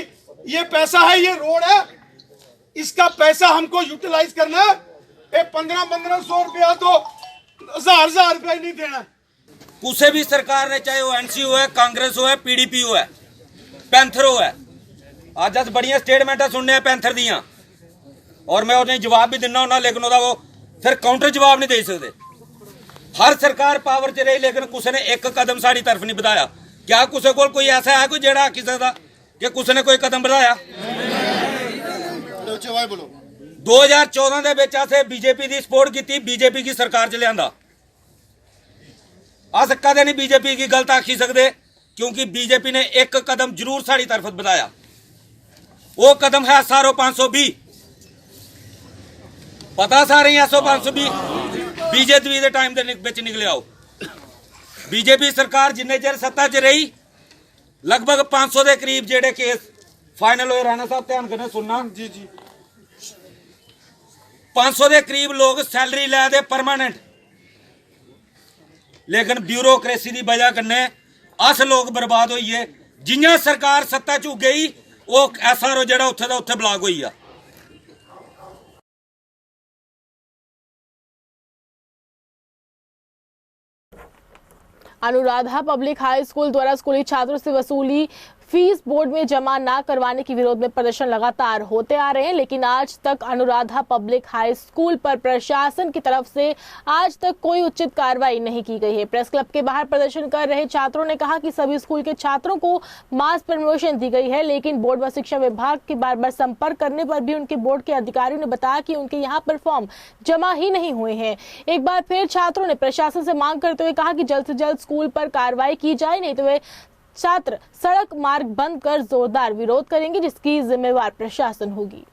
ये पैसा है, ये रोड है, इसका पैसा हमको यूटिलाइज करना है। 1500 रुपया तो 1000 रुपया नहीं देना। किसी भी सरकार ने, चाहे वो एनसी हो है, कांग्रेस हो है, पीडीपी हो है, पैंथर हो है, आज अस बड़िया स्टेटमेंट सुनने पैंथर दियां और मैं उन्हें जवाब भी दिना होना, लेकिन वो फिर काउंटर जवाब नहीं दे सकते। हर सरकार पावर च रही लेकिन किसी ने एक कदम साड़ी तरफ नहीं बढ़ाया। क्या किसी को कोई ऐसा है कोई जेड़ा आखी सकता कि किसी ने कोई कदम बढ़ाया? 2014 के असें बीजेपी की सपोर्ट की, बीजेपी की सरकार च लिया। अस कदे नहीं बीजेपी की गलत आखी सकते क्योंकि बीजेपी ने एक कदम जरूर साड़ी तरफ बढ़ाया। वो कदम है SRO 520। पता सारे SRO 520 बीजेपी के टाइम के निकले आओ। बीजेपी सरकार जिन्ने चिर सत्ता च रही लगभग 500 के करीब जेडे केस फाइनल हुए। राणा साहब ध्यान कन्नै सुनना जी जी। 500 के करीब लोग सैलरी लै दे परमानेंट, लेकिन ब्यूरोक्रेसी की वजह कन्नै अस लोग बर्बाद होइए। जियां सरकार सत्ता च गई वो SRO जेड़ा उत्थे दा उत्थे ब्लॉक होई आ। अनुराधा पब्लिक हाई स्कूल द्वारा स्कूली छात्रों से वसूली फीस बोर्ड में जमा ना करवाने के विरोध में प्रदर्शन लगातार होते आ रहे हैं, लेकिन आज तक अनुराधा पब्लिक हाई स्कूल पर प्रशासन की तरफ से आज तक कोई उचित कार्रवाई नहीं की गई है। प्रेस क्लब के बाहर प्रदर्शन कर रहे छात्रों ने कहा कि सभी स्कूल के छात्रों को मास प्रमोशन दी गई है, लेकिन बोर्ड व शिक्षा विभाग के बार बार संपर्क करने पर भी उनके बोर्ड के अधिकारियों ने बताया कि उनके यहाँ पर फॉर्म जमा ही नहीं हुए हैं। एक बार फिर छात्रों ने प्रशासन से मांग करते हुए कहा कि जल्द से जल्द स्कूल पर कार्रवाई की जाए, नहीं तो वे छात्र सड़क मार्ग बंद कर जोरदार विरोध करेंगे, जिसकी जिम्मेवार प्रशासन होगी।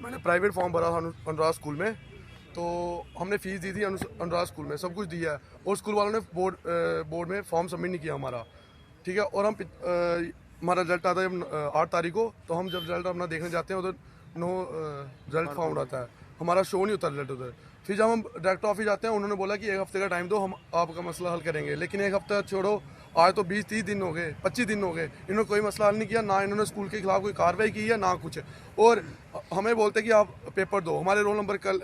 मैंने प्राइवेट फॉर्म भरा था अनुराधा स्कूल में, तो हमने फीस दी थी अनुराधा स्कूल में, सब कुछ दिया है और स्कूल वालों ने बोर्ड में फॉर्म सबमिट नहीं किया हमारा, ठीक है। और हम हमारा रिजल्ट आता है 8 तारीख को, तो हम जब रिजल्ट अपना देखने जाते हैं उधर नो रिजल्ट फाउंड आता है, हमारा शो नहीं होता रिजल्ट उधर। फिर जब हम डायरेक्टर ऑफिस जाते हैं उन्होंने बोला कि 1 हफ्ते का टाइम दो, हम आपका मसला हल करेंगे, लेकिन 1 हफ्ता छोड़ो, आज तो 20-30 दिन हो गए, 25 दिन हो गए, इन्होंने कोई मसला हल नहीं किया, ना इन्होंने स्कूल के खिलाफ कोई कार्रवाई की है ना कुछ। और हमें बोलते कि आप पेपर दो, हमारे रोल नंबर कल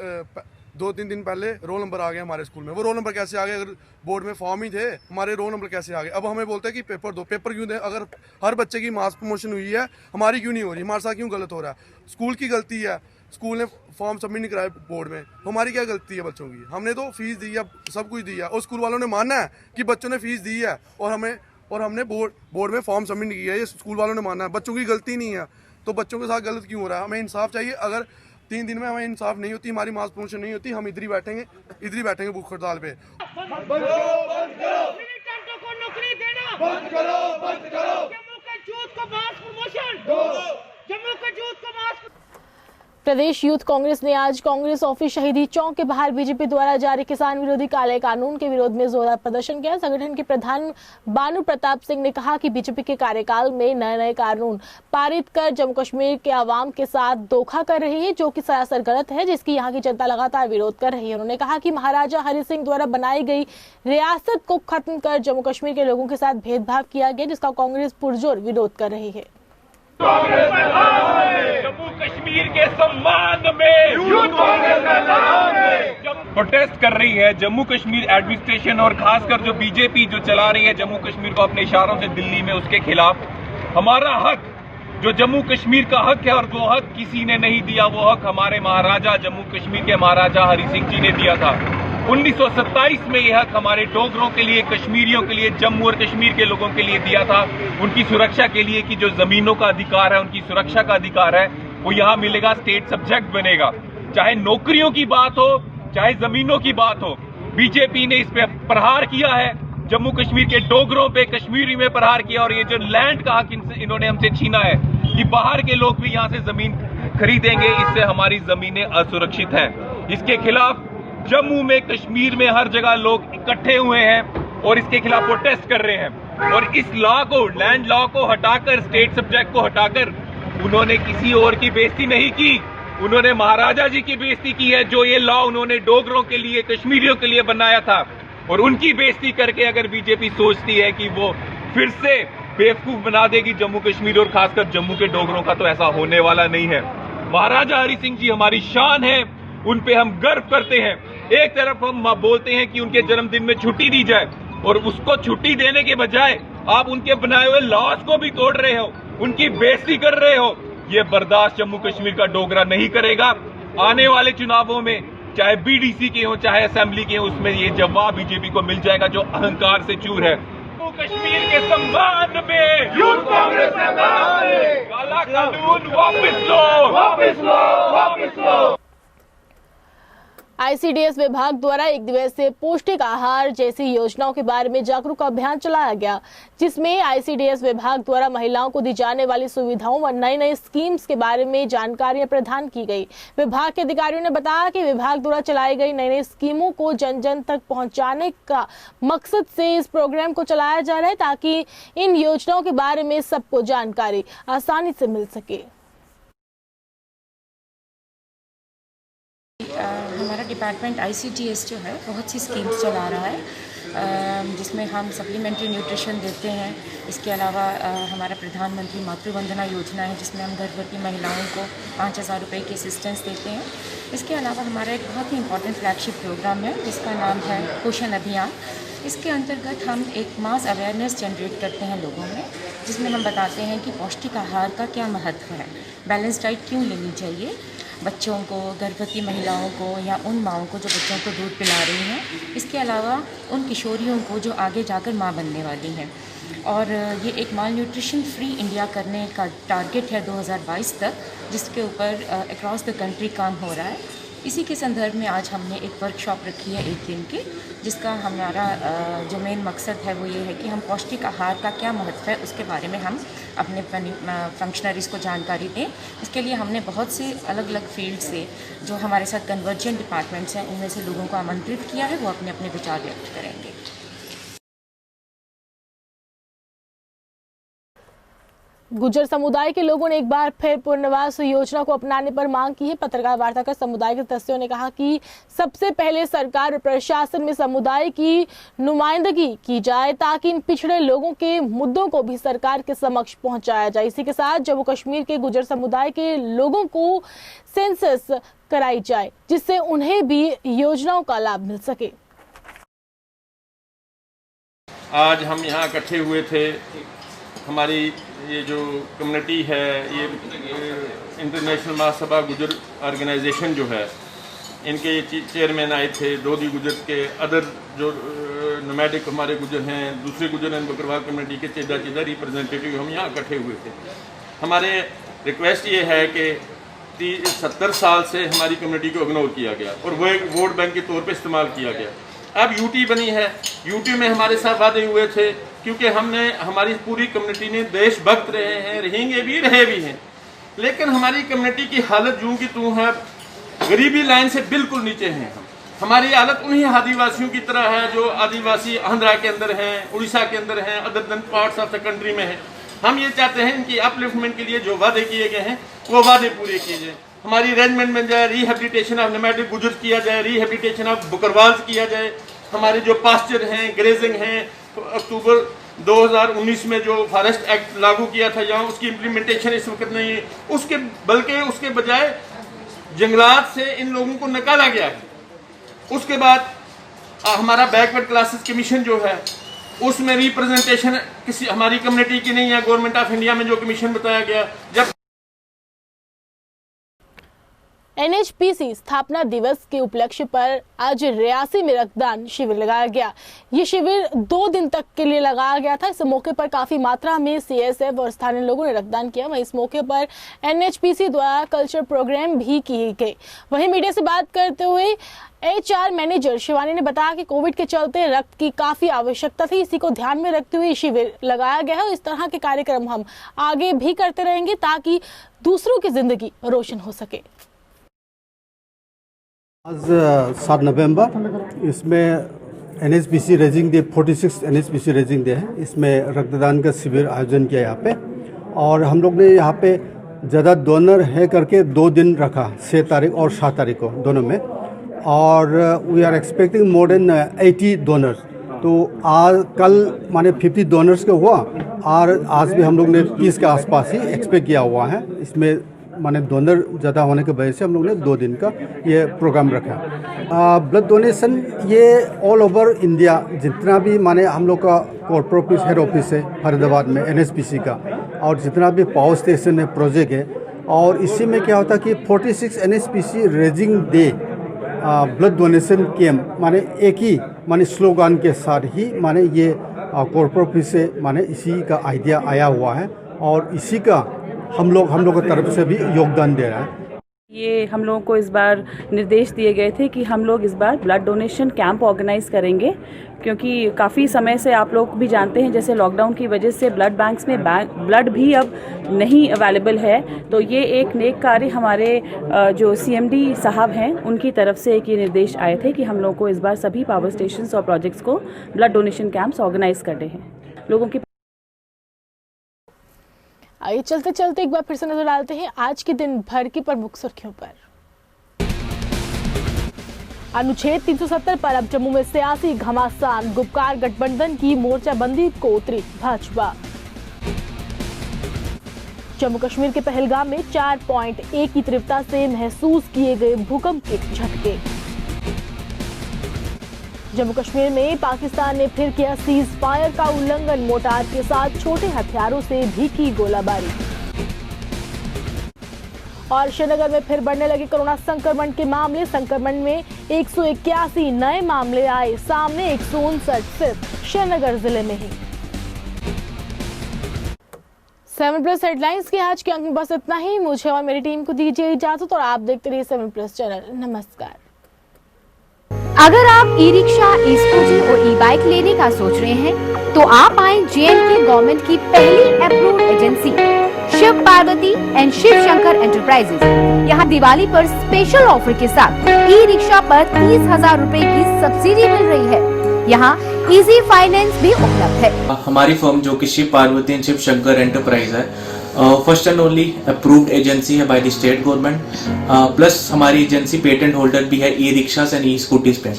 2-3 दिन पहले रोल नंबर आ गए हमारे स्कूल में। वो रोल नंबर कैसे आ गए? अगर बोर्ड में फॉर्म ही थे, हमारे रोल नंबर कैसे आ गए? अब हमें बोलते हैं कि पेपर दो। पेपर क्यों दें? अगर हर बच्चे की मास प्रमोशन हुई है, हमारी क्यों नहीं हो रही? हमारे साथ क्यों गलत हो रहा है? स्कूल की गलती है, स्कूल ने फॉर्म सबमिट नहीं कराया बोर्ड में, हमारी क्या गलती है बच्चों की? हमने तो फीस दी है, सब कुछ दिया, और स्कूल वालों ने माना है कि बच्चों ने फीस दी है और हमने बोर्ड में फॉर्म सबमिट नहीं किया, ये स्कूल वालों ने माना है, बच्चों की गलती नहीं है। तो बच्चों के साथ गलत क्यों हो रहा है? हमें इंसाफ चाहिए। अगर 3 दिन में हमें इंसाफ नहीं होती, हमारी मास प्रमोशन नहीं होती, हम इधर ही बैठेंगे भूख हड़ताल पे। प्रदेश यूथ कांग्रेस ने आज कांग्रेस ऑफिस शहीदी चौक के बाहर बीजेपी द्वारा जारी किसान विरोधी काले कानून के विरोध में जोरदार प्रदर्शन किया। संगठन के प्रधान बानू प्रताप सिंह ने कहा कि बीजेपी के कार्यकाल में नए कानून पारित कर जम्मू कश्मीर के आवाम के साथ धोखा कर रही है, जो कि सरासर गलत है, जिसकी यहाँ की जनता लगातार विरोध कर रही है। उन्होंने कहा कि महाराजा हरि सिंह द्वारा बनाई गई रियासत को खत्म कर जम्मू कश्मीर के लोगों के साथ भेदभाव किया गया, जिसका कांग्रेस पुरजोर विरोध कर रही है। जम्मू कश्मीर के सम्मान में यूथ कांग्रेस प्रोटेस्ट कर रही है जम्मू कश्मीर एडमिनिस्ट्रेशन और खासकर जो बीजेपी जो चला रही है जम्मू कश्मीर को अपने इशारों से दिल्ली में, उसके खिलाफ। हमारा हक जो जम्मू कश्मीर का हक है और वो हक किसी ने नहीं दिया, वो हक हमारे महाराजा जम्मू कश्मीर के महाराजा हरि सिंह जी ने दिया था। 1927 में यह हक हमारे डोगरों के लिए, कश्मीरियों के लिए, जम्मू और कश्मीर के लोगों के लिए दिया था, उनकी सुरक्षा के लिए कि जो जमीनों का अधिकार है, उनकी सुरक्षा का अधिकार है, वो यहाँ मिलेगा, स्टेट सब्जेक्ट बनेगा। चाहे नौकरियों की बात हो, चाहे जमीनों की बात हो, बीजेपी ने इस पे प्रहार किया है, जम्मू कश्मीर के डोगरों पे, कश्मीरी में प्रहार किया। और ये जो लैंड का हक इन्होंने हमसे छीना है कि बाहर के लोग भी यहाँ से जमीन खरीदेंगे, इससे हमारी जमीनें असुरक्षित हैं। इसके खिलाफ जम्मू में, कश्मीर में हर जगह लोग इकट्ठे हुए हैं और इसके खिलाफ प्रोटेस्ट कर रहे हैं। और इस लॉ को, लैंड लॉ को हटाकर, स्टेट सब्जेक्ट को हटाकर उन्होंने किसी और की बेइज्जती नहीं की, उन्होंने महाराजा जी की बेइज्जती की है, जो ये लॉ उन्होंने डोगरों के लिए, कश्मीरियों के लिए बनाया था। और उनकी बेइज्जती करके अगर बीजेपी सोचती है कि वो फिर से बेवकूफ बना देगी जम्मू कश्मीर और खासकर जम्मू के डोगरों का, तो ऐसा होने वाला नहीं है। महाराजा हरि सिंह जी हमारी शान है, उन पे हम गर्व करते हैं। एक तरफ हम बोलते हैं कि उनके जन्मदिन में छुट्टी दी जाए और उसको छुट्टी देने के बजाय आप उनके बनाए हुए लॉज को भी तोड़ रहे हो, उनकी बेइज्जती कर रहे हो। ये बर्दाश्त जम्मू कश्मीर का डोगरा नहीं करेगा। आने वाले चुनावों में चाहे बीडीसी के हो चाहे असेंबली के हो, उसमें ये जवाब बीजेपी को मिल जाएगा जो अहंकार से चूर है। जम्मू कश्मीर के सम्मान में यूथ कांग्रेस काला कानून वापस लो, वापस लो, वापस लो। आईसीडीएस विभाग द्वारा एक दिवसीय पौष्टिक आहार जैसी योजनाओं के बारे में जागरूकता अभियान चलाया गया, जिसमें आईसीडीएस विभाग द्वारा महिलाओं को दी जाने वाली सुविधाओं व नई नई स्कीम्स के बारे में जानकारियां प्रदान की गई। विभाग के अधिकारियों ने बताया कि विभाग द्वारा चलाई गई नई नई स्कीमों को जन जन तक पहुंचाने का मकसद से इस प्रोग्राम को चलाया जा रहा है, ताकि इन योजनाओं के बारे में सबको जानकारी आसानी से मिल सके। हमारा डिपार्टमेंट आईसीडीएस जो है बहुत सी स्कीम्स चला रहा है, जिसमें हम सप्लीमेंट्री न्यूट्रिशन देते हैं। इसके अलावा हमारा प्रधानमंत्री मातृ वंदना योजना है, जिसमें हम गर्भवती महिलाओं को 5,000 रुपये की असिस्टेंस देते हैं। इसके अलावा हमारा एक बहुत ही इंपॉर्टेंट फ्लैगशिप प्रोग्राम है जिसका नाम है पोषण अभियान। इसके अंतर्गत हम एक मास अवेयरनेस जनरेट करते हैं लोगों में, जिसमें हम बताते हैं कि पौष्टिक आहार का क्या महत्व है, बैलेंस डाइट क्यों लेनी चाहिए बच्चों को, गर्भवती महिलाओं को या उन माओं को जो बच्चों को दूध पिला रही हैं। इसके अलावा उन किशोरियों को जो आगे जाकर माँ बनने वाली हैं। और ये एक माल न्यूट्रिशन फ्री इंडिया करने का टारगेट है 2022 तक, जिसके ऊपर अक्रॉस द कंट्री काम हो रहा है। इसी के संदर्भ में आज हमने एक वर्कशॉप रखी है 1 दिन की, जिसका हमारा जो मेन मकसद है वो ये है कि हम पौष्टिक आहार का क्या महत्व है उसके बारे में हम अपने फंक्शनरीज़ को जानकारी दें। इसके लिए हमने बहुत से अलग अलग फील्ड से जो हमारे साथ कन्वर्जेंट डिपार्टमेंट्स हैं उनमें से लोगों को आमंत्रित किया है, वो अपने अपने विचार व्यक्त करेंगे। गुर्जर समुदाय के लोगों ने एक बार फिर पुनर्वास योजना को अपनाने पर मांग की है। पत्रकार वार्ता कर समुदाय के सदस्यों ने कहा कि सबसे पहले सरकार और प्रशासन में समुदाय की नुमाइंदगी की जाए, ताकि इन पिछड़े लोगों के मुद्दों को भी सरकार के समक्ष पहुंचाया जाए। इसी के साथ जम्मू कश्मीर के गुर्जर समुदाय के लोगों को सेंसस कराई जाए, जिससे उन्हें भी योजनाओं का लाभ मिल सके। आज हम यहाँ इकट्ठे हुए थे। हमारी ये जो कम्युनिटी है, ये इंटरनेशनल महासभा गुजर ऑर्गेनाइजेशन जो है, इनके चेयरमैन आए थे। दोदी गुजर के अदर जो नोमैडिक हमारे गुजर हैं, दूसरे गुजर एंड बकरवाल कम्युनिटी के चेदा रिप्रेजेंटेटिव हम यहाँ इकट्ठे हुए थे। हमारे रिक्वेस्ट ये है कि 70 साल से हमारी कम्युनिटी को इग्नोर किया गया और वो एक वोट बैंक के तौर पे इस्तेमाल किया गया। अब यूटी बनी है, यूटी में हमारे साथ वादे हुए थे, क्योंकि हमारी पूरी कम्युनिटी ने देशभक्त रहे हैं, रहेंगे भी, रहे भी हैं। लेकिन हमारी कम्युनिटी की हालत यूँ की तू है, गरीबी लाइन से बिल्कुल नीचे हैं हम। हमारी हालत उन्हीं आदिवासियों की तरह है जो आदिवासी आंध्रा के अंदर हैं, उड़ीसा के अंदर हैं, other than parts of the country में है। हम ये चाहते हैं इनकी अपलिफ्टमेंट के लिए जो वादे किए गए हैं वो वादे पूरे किए जाए। हमारी अरेंजमेंट बन जाए, रिहेबिलिटेशन ऑफ नोमैडिक गुजर किया जाए, रिहेबिलिटेशन ऑफ बकरवाल्स किया जाए। हमारे जो पास्चर हैं, ग्रेजिंग हैं, अक्टूबर 2019 में जो फॉरेस्ट एक्ट लागू किया था यहाँ, उसकी इम्प्लीमेंटेशन इस वक्त नहीं है। बल्कि उसके बजाय जंगलात से इन लोगों को निकाला गया है। उसके बाद हमारा बैकवर्ड क्लासेस कमीशन जो है, उसमें रिप्रेजेंटेशन किसी हमारी कम्युनिटी की नहीं है। गवर्नमेंट ऑफ इंडिया में जो कमीशन बताया गया, जब एनएचपीसी स्थापना दिवस के उपलक्ष्य पर आज रियासी में रक्तदान शिविर लगाया गया। ये शिविर 2 दिन तक के लिए लगाया गया था। इस मौके पर काफी मात्रा में सीएसएफ और स्थानीय लोगों ने रक्तदान किया। वहीं इस मौके पर एनएचपीसी द्वारा कल्चर प्रोग्राम भी किए गए। वहीं मीडिया से बात करते हुए एचआर मैनेजर शिवानी ने बताया कि कोविड के चलते रक्त की काफी आवश्यकता थी, इसी को ध्यान में रखते हुए शिविर लगाया गया है। इस तरह के कार्यक्रम हम आगे भी करते रहेंगे ताकि दूसरों की जिंदगी रोशन हो सके। आज 7 नवंबर इसमें NSBC raising day 46 NSBC raising day है। इसमें रक्तदान का शिविर आयोजन किया यहाँ पे, और हम लोग ने यहाँ पे ज़्यादा डोनर है करके 2 दिन रखा, 6 तारीख और 7 तारीख को दोनों में, और we are expecting more than 80 donors. तो आज कल माने 50 डोनर्स का हुआ, और आज भी हम लोग ने 30 के आसपास ही एक्सपेक्ट किया हुआ है। इसमें माने डोनर ज़्यादा होने की वजह से हम लोग ने 2 दिन का ये प्रोग्राम रखा। ब्लड डोनेशन ये ऑल ओवर इंडिया जितना भी माने हम लोग का कॉर्पोरेट ऑफिस, हेड ऑफिस है फरीदाबाद में NSBC का, और जितना भी पावर स्टेशन है, प्रोजेक्ट है, और इसी में क्या होता है कि 46 NSBC raising day blood donation camp माने एक ही माने स्लोगान के साथ ही माने ये कॉर्पोरेट ऑफिस से माने इसी का आइडिया आया हुआ है, और इसी का हम लोग की तरफ से भी योगदान दे रहा है। ये हम लोगों को इस बार निर्देश दिए गए थे कि हम लोग इस बार ब्लड डोनेशन कैंप ऑर्गेनाइज करेंगे, क्योंकि काफ़ी समय से आप लोग भी जानते हैं जैसे लॉकडाउन की वजह से ब्लड बैंक्स में ब्लड भी अब नहीं अवेलेबल है। तो ये एक नेक कार्य हमारे जो CMD साहब हैं उनकी तरफ से एक ये निर्देश आए थे कि हम लोग को इस बार सभी पावर स्टेशंस और प्रोजेक्ट्स को ब्लड डोनेशन कैंप्स ऑर्गेनाइज करने हैं लोगों की। आइए चलते चलते एक बार फिर से नजर डालते हैं आज के दिन भर की प्रमुख सुर्खियों पर। अनुच्छेद 370 पर अब जम्मू में सियासी घमासान, गुपकार गठबंधन की मोर्चाबंदी को उतरी भाजपा। जम्मू कश्मीर के पहलगाम में 4.1 की तीव्रता से महसूस किए गए भूकंप के झटके। जम्मू कश्मीर में पाकिस्तान ने फिर किया सीज फायर का उल्लंघन, मोर्टार के साथ छोटे हथियारों से भी की गोलाबारी। और श्रीनगर में फिर बढ़ने लगे कोरोना संक्रमण के मामले, संक्रमण में 181 नए मामले आए सामने, 159 सिर्फ श्रीनगर जिले में ही। 7+ हेडलाइंस के आज के अंक में बस इतना ही। मुझे और मेरी टीम को दीजिए इजाजत, और आप देखते रहिए 7+ चैनल। नमस्कार। अगर आप ई रिक्शा, ई स्कूटी और ई बाइक लेने का सोच रहे हैं, तो आप आए JNK गवर्नमेंट की पहली approved agency Shiv Parvati and Shiv Shankar enterprises. यहाँ दिवाली पर स्पेशल ऑफर के साथ ई रिक्शा पर 30,000 रुपए की सब्सिडी मिल रही है। यहाँ इजी फाइनेंस भी उपलब्ध है। हमारी फर्म जो कि शिव पार्वती एंड शिव शंकर एंटरप्राइज है, first and only approved agency है by the state government, plus हमारी एजेंसी पेटेंट होल्डर भी है E rickshaws and E scooties पे।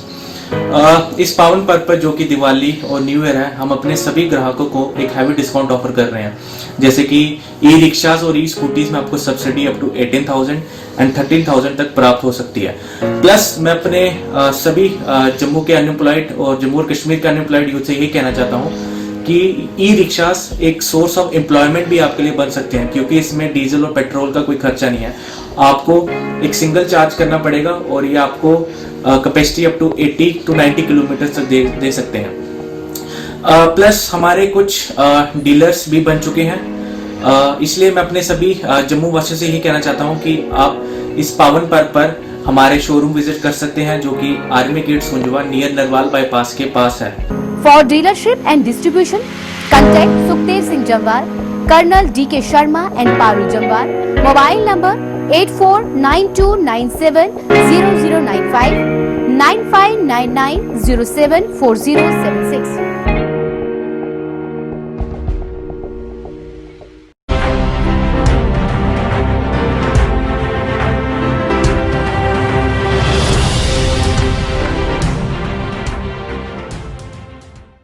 इस पावन पर्व पर जो कि दिवाली और न्यू ईयर है, हम अपने सभी ग्राहकों को एक हैवी डिस्काउंट ऑफर कर रहे हैं, जैसे कि ई रिक्शास और ई स्कूटीज में आपको सब्सिडी अप टू 18,000 एंड 13,000 तक प्राप्त हो सकती है। प्लस मैं अपने सभी जम्मू के अनएम्प्लॉयड और जम्मू और कश्मीर के अनएम्प्लॉयड यूथ से यही कहना चाहता हूँ कि ई रिक्शास एक सोर्स ऑफ एम्प्लॉयमेंट भी आपके लिए बन सकते हैं, क्योंकि इसमें डीजल और पेट्रोल का कोई खर्चा नहीं है। आपको एक सिंगल चार्ज करना पड़ेगा, और ये आपको capacity up to 80 to 90 kilometre तक दे सकते हैं। प्लस हमारे कुछ डीलर्स भी बन चुके हैं, इसलिए मैं अपने सभी जम्मू वासियों से यही कहना चाहता हूँ कि आप इस पावन पर्व पर हमारे शोरूम विजिट कर सकते हैं, जो कि army gate सुंजवा near Narwal bypass के पास है। For dealership and distribution, contact Sukhdev Singh Jamwar, Colonel D.K. Sharma and Parul Jamwar. Mobile number 8492970095 9599074076.